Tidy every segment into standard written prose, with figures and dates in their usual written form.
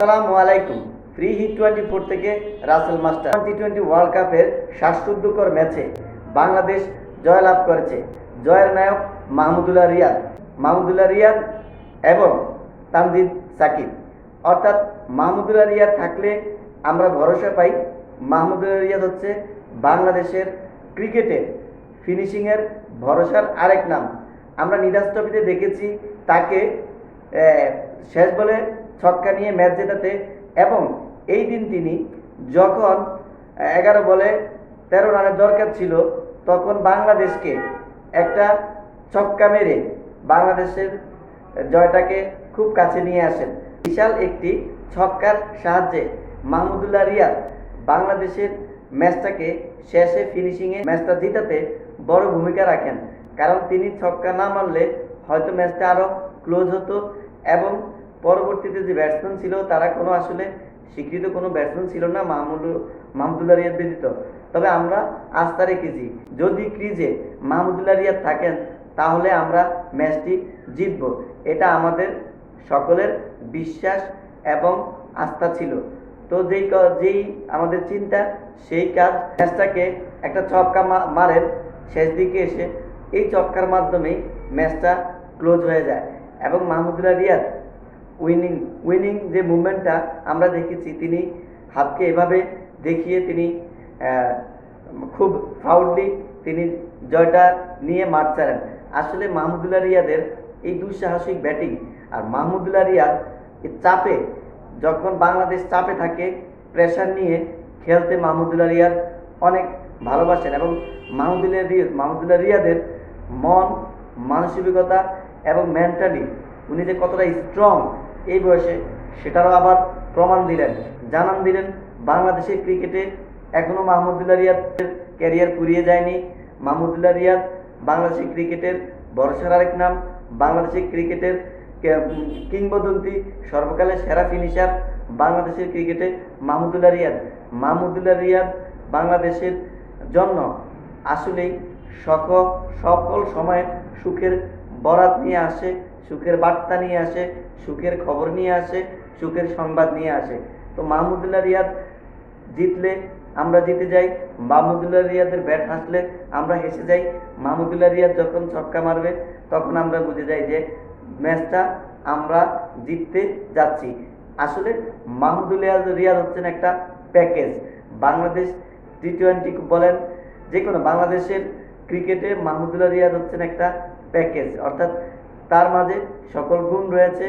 আসসালামু আলাইকুম। Free hit 24 থেকে রাসেল মাস্টার। টি-20 ওয়ার্ল্ড কাপের শ্বাসরুদ্ধকর ম্যাচে বাংলাদেশ জয়লাভ করেছে। জয়ের নায়ক মাহমুদুল্লাহ রিয়াদ এবং তানজিদ সাকিব। অর্থাৎ মাহমুদুল্লাহ রিয়াদ থাকলে আমরা ভরসা পাই। মাহমুদুল্লাহ রিয়াদ হচ্ছে বাংলাদেশের ক্রিকেটের ফিনিশিংয়ের ভরসার আরেক নাম। আমরা নিদাস ট্রফিতে দেখেছি তাকে শেষ বলে ছক্কা নিয়ে ম্যাচ জেতাতে, এবং এই দিন তিনি যখন 11 বলে 13 রানের দরকার ছিল তখন বাংলাদেশকে একটা ছক্কা মেরে বাংলাদেশের জয়টাকে খুব কাছে নিয়ে আসেন। বিশাল একটি ছক্কার সাহায্যে মাহমুদুল্লাহ রিয়াদ বাংলাদেশের ম্যাচটাকে শেষে ফিনিশিংয়ে ম্যাচটা জিতাতে বড় ভূমিকা রাখেন। কারণ তিনি ছক্কা না মারলে হয়তো ম্যাচটা আরও ক্লোজ হতো, এবং পরবর্তীতে যে ব্যাটসম্যান ছিল তারা কোনো আসলে স্বীকৃত কোনো ব্যাটসম্যান ছিল না মাহমুদুল্লাহ রিয়াদ ব্যতীত। তবে আমরা আস্থা রেখেছি যদি ক্রিজে মাহমুদুল্লাহ রিয়াদ থাকেন তাহলে আমরা ম্যাচটি জিতব। এটা আমাদের সকলের বিশ্বাস এবং আস্থা ছিল। তো যেই আমাদের চিন্তা সেই কাজ, ম্যাচটাকে একটা ছক্কা মারেন শেষ দিকে এসে, এই ছক্কার মাধ্যমেই ম্যাচটা ক্লোজ হয়ে যায়। এবং মাহমুদুল্লাহ রিয়াদ উইনিং যে মুভমেন্টটা আমরা দেখেছি, তিনি হাতকে এভাবে দেখিয়ে তিনি খুব প্রাউডলি তিনি জয়টা নিয়ে মাঠ ছাড়েন। আসলে মাহমুদুল্লাহ রিয়াদের এই দুঃসাহসিক ব্যাটিং, আর মাহমুদুল্লাহ রিয়াদ চাপে, যখন বাংলাদেশ চাপে থাকে প্রেশার নিয়ে খেলতে মাহমুদুল্লাহ রিয়াদ অনেক ভালোবাসেন। এবং মাহমুদুল্লাহ রিয়াদের মন মানসিকতা এবং মেন্টালি উনি যে কতটা স্ট্রং এই বয়সে সেটারও আবার জানান দিলেন। বাংলাদেশের ক্রিকেটে এখনও মাহমুদুল্লাহ রিয়াদের ক্যারিয়ার ফুরিয়ে যায়নি। মাহমুদুল্লাহ রিয়াদ বাংলাদেশের ক্রিকেটের ভরসার আরেক নাম, বাংলাদেশের ক্রিকেটের কিংবদন্তি, সর্বকালের সেরা ফিনিশার বাংলাদেশের ক্রিকেটে মাহমুদুল্লাহ রিয়াদ বাংলাদেশের জন্য আসলেই সকল সময় সুখের বরাত নিয়ে আসে, সুখের বার্তা নিয়ে আসে, সুখের খবর নিয়ে আসে, সুখের সংবাদ নিয়ে আসে। তো মাহমুদুল্লাহ রিয়াদ জিতলে আমরা জিতে যাই, মাহমুদুল্লাহ রিয়াদের ব্যাট হাসলে আমরা হেসে যাই। মাহমুদুল্লাহ রিয়াদ যখন ছক্কা মারবে তখন আমরা বুঝে যাই যে ম্যাচটা আমরা জিততে যাচ্ছি। আসলে মাহমুদুল্লাহ রিয়াদ হচ্ছেন একটা প্যাকেজ। বাংলাদেশ টি-20 বলেন, যে কোনো বাংলাদেশের ক্রিকেটে মাহমুদুল্লাহ রিয়াদ হচ্ছেন একটা প্যাকেজ। অর্থাৎ তার মাঝে সকল গুণ রয়েছে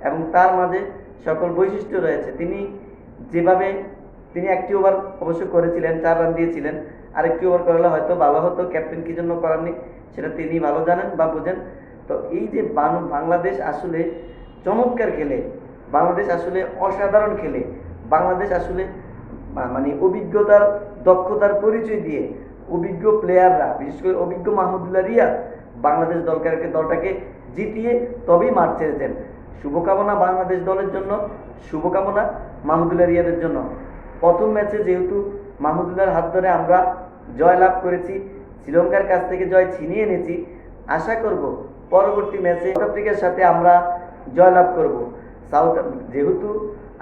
এবং তার মাঝে সকল বৈশিষ্ট্য রয়েছে। তিনি একটি ওভার অবশ্য করেছিলেন, 4 রান দিয়েছিলেন, আরেকটি ওভার করলে হয়তো ভালো হতো। ক্যাপ্টেন কি জন্য করাননি সেটা তিনি ভালো জানেন বা বোঝেন। তো এই যে বাংলাদেশ আসলে চমৎকার খেলে, বাংলাদেশ আসলে অসাধারণ খেলে, বাংলাদেশ আসলে মানে অভিজ্ঞতার দক্ষতার পরিচয় দিয়ে অভিজ্ঞ প্লেয়াররা, বিশেষ করে অভিজ্ঞ মাহমুদুল্লাহ রিয়াদ বাংলাদেশ দলটাকে জিতিয়ে তবেই মাঠ ছেড়েছেন। শুভকামনা বাংলাদেশ দলের জন্য, শুভকামনা মাহমুদুল্লাহ রিয়াদের জন্য। প্রথম ম্যাচে যেহেতু মাহমুদুল্লাহর হাত ধরে আমরা জয় লাভ করেছি, শ্রীলঙ্কার কাছ থেকে জয় ছিনিয়ে এনেছি, আশা করব পরবর্তী ম্যাচে সাউথ আফ্রিকার সাথে আমরা জয়লাভ করব। যেহেতু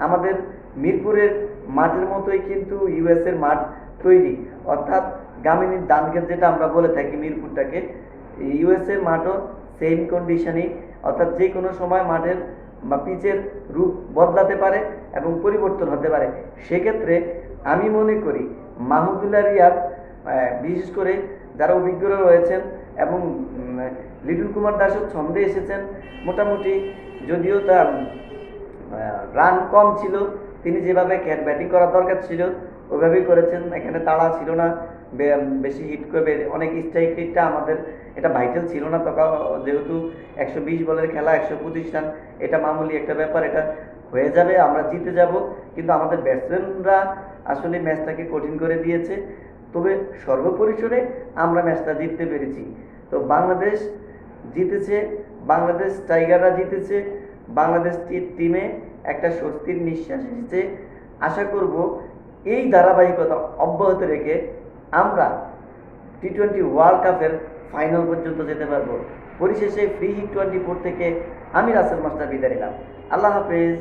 আমাদের মিরপুরের মাঠের মতোই কিন্তু ইউএসের মাঠ তৈরি, অর্থাৎ গামিনীর দানকের যেটা আমরা বলে থাকি মিরপুরটাকে, ইউএসের মাঠও সেম কন্ডিশনই। অর্থাৎ যে কোনো সময় মাঠের বা পিচের রূপ বদলাতে পারে এবং পরিবর্তন হতে পারে। সেক্ষেত্রে আমি মনে করি মাহমুদুল্লাহ রিয়াদ, বিশেষ করে যারা অভিজ্ঞরা রয়েছেন, এবং লিটন কুমার দাসও ছন্দে এসেছেন মোটামুটি, যদিও তার রান কম ছিল, তিনি যেভাবে ব্যাটিং করার দরকার ছিল ওইভাবেই করেছেন। এখানে তাড়া ছিল না, বেশি হিট করবে, অনেক স্ট্রাইক রেটটা আমাদের এটা ভাইটাল ছিল না। তখন যেহেতু 120 বলের খেলা, 125 রান, এটা মামুলি একটা ব্যাপার, এটা হয়ে যাবে, আমরা জিতে যাব। কিন্তু আমাদের ব্যাটসম্যানরা আসলে ম্যাচটাকে কঠিন করে দিয়েছে। তবে সর্বপরিসরে আমরা ম্যাচটা জিততে পেরেছি। তো বাংলাদেশ জিতেছে, বাংলাদেশ টাইগাররা জিতেছে, বাংলাদেশ টিমে একটা স্বস্তির নিঃশ্বাস এসেছে। আশা করব এই ধারাবাহিকতা অব্যাহত রেখে আমরা টি-20 ওয়ার্ল্ড কাপের ফাইনাল পর্যন্ত যেতে পারবো। পরিশেষে ফ্রি হিট 24 থেকে আমি রাসেল মাস্টার বিদায় নিলাম। আল্লাহ হাফেজ।